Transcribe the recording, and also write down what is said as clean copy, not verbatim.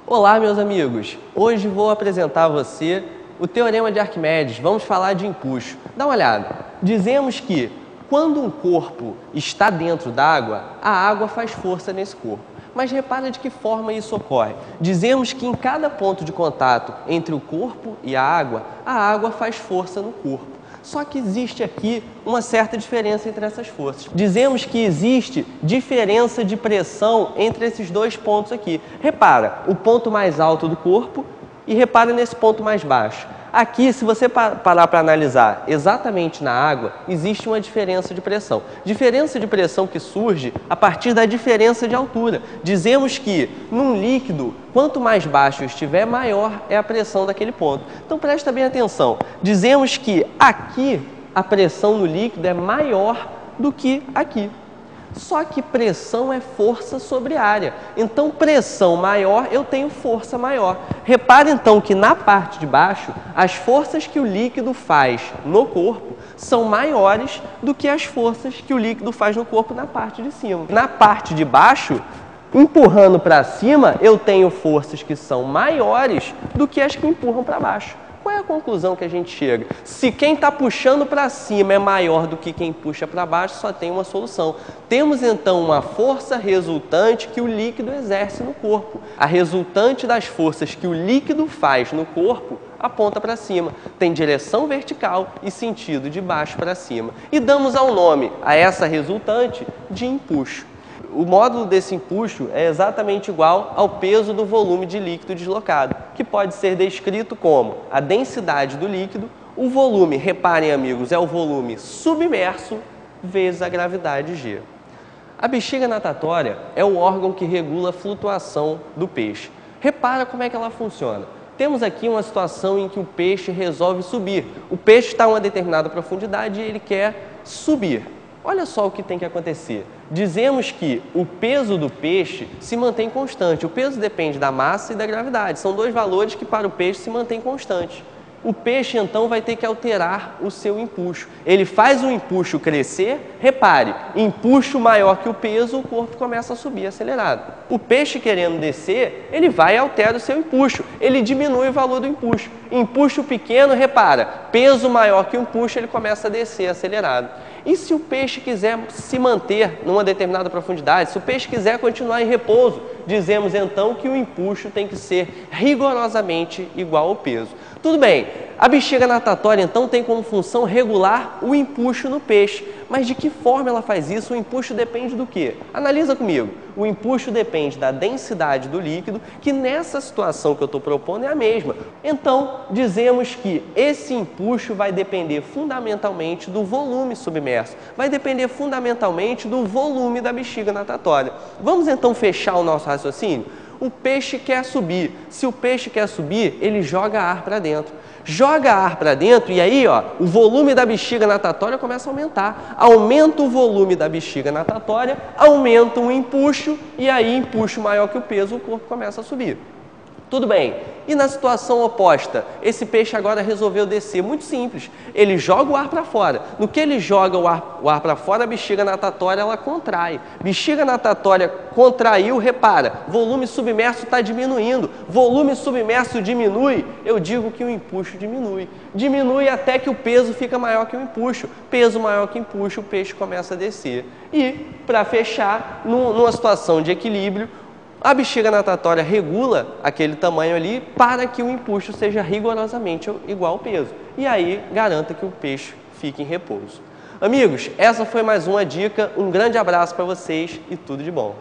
Olá, meus amigos! Hoje vou apresentar a você o Teorema de Arquimedes. Vamos falar de empuxo. Dá uma olhada. Dizemos que quando um corpo está dentro d'água, a água faz força nesse corpo. Mas repara de que forma isso ocorre. Dizemos que em cada ponto de contato entre o corpo e a água faz força no corpo. Só que existe aqui uma certa diferença entre essas forças. Dizemos que existe diferença de pressão entre esses dois pontos aqui. Repara, o ponto mais alto do corpo e repara nesse ponto mais baixo. Aqui, se você parar para analisar exatamente na água, existe uma diferença de pressão. Diferença de pressão que surge a partir da diferença de altura. Dizemos que, num líquido, quanto mais baixo estiver, maior é a pressão daquele ponto. Então, presta bem atenção. Dizemos que aqui a pressão no líquido é maior do que aqui. Só que pressão é força sobre área. Então, pressão maior, eu tenho força maior. Repare, então, que na parte de baixo, as forças que o líquido faz no corpo são maiores do que as forças que o líquido faz no corpo na parte de cima. Na parte de baixo, empurrando para cima, eu tenho forças que são maiores do que as que empurram para baixo. Qual é a conclusão que a gente chega? Se quem está puxando para cima é maior do que quem puxa para baixo, só tem uma solução. Temos então uma força resultante que o líquido exerce no corpo. A resultante das forças que o líquido faz no corpo aponta para cima. Tem direção vertical e sentido de baixo para cima. E damos ao nome a essa resultante de empuxo. O módulo desse empuxo é exatamente igual ao peso do volume de líquido deslocado, que pode ser descrito como a densidade do líquido, o volume, reparem amigos, é o volume submerso vezes a gravidade G. A bexiga natatória é o órgão que regula a flutuação do peixe. Repara como é que ela funciona. Temos aqui uma situação em que o peixe resolve subir. O peixe está a uma determinada profundidade e ele quer subir. Olha só o que tem que acontecer. Dizemos que o peso do peixe se mantém constante. O peso depende da massa e da gravidade. São dois valores que para o peixe se mantêm constantes. O peixe, então, vai ter que alterar o seu empuxo. Ele faz o empuxo crescer, repare, empuxo maior que o peso, o corpo começa a subir acelerado. O peixe querendo descer, ele vai e altera o seu empuxo. Ele diminui o valor do empuxo. Empuxo pequeno, repara, peso maior que o empuxo, ele começa a descer acelerado. E se o peixe quiser se manter numa determinada profundidade, se o peixe quiser continuar em repouso, dizemos então que o empuxo tem que ser rigorosamente igual ao peso. Tudo bem, a bexiga natatória então tem como função regular o empuxo no peixe. Mas de que forma ela faz isso? O empuxo depende do quê? Analisa comigo. O empuxo depende da densidade do líquido, que nessa situação que eu estou propondo é a mesma. Então, dizemos que esse empuxo vai depender fundamentalmente do volume submerso. Vai depender fundamentalmente do volume da bexiga natatória. Vamos então fechar o nosso raciocínio? O peixe quer subir. Se o peixe quer subir, ele joga ar para dentro. Joga ar para dentro e aí, ó, o volume da bexiga natatória começa a aumentar. Aumenta o volume da bexiga natatória, aumenta o empuxo e aí, empuxo maior que o peso, o corpo começa a subir. Tudo bem. E na situação oposta, esse peixe agora resolveu descer. Muito simples. Ele joga o ar para fora. No que ele joga o ar para fora, a bexiga natatória ela contrai. Bexiga natatória contraiu, repara, volume submerso está diminuindo. Volume submerso diminui, eu digo que o empuxo diminui. Diminui até que o peso fica maior que o empuxo. Peso maior que o empuxo, o peixe começa a descer. E, para fechar, numa situação de equilíbrio, a bexiga natatória regula aquele tamanho ali para que o empuxo seja rigorosamente igual ao peso. E aí, garanta que o peixe fique em repouso. Amigos, essa foi mais uma dica. Um grande abraço para vocês e tudo de bom.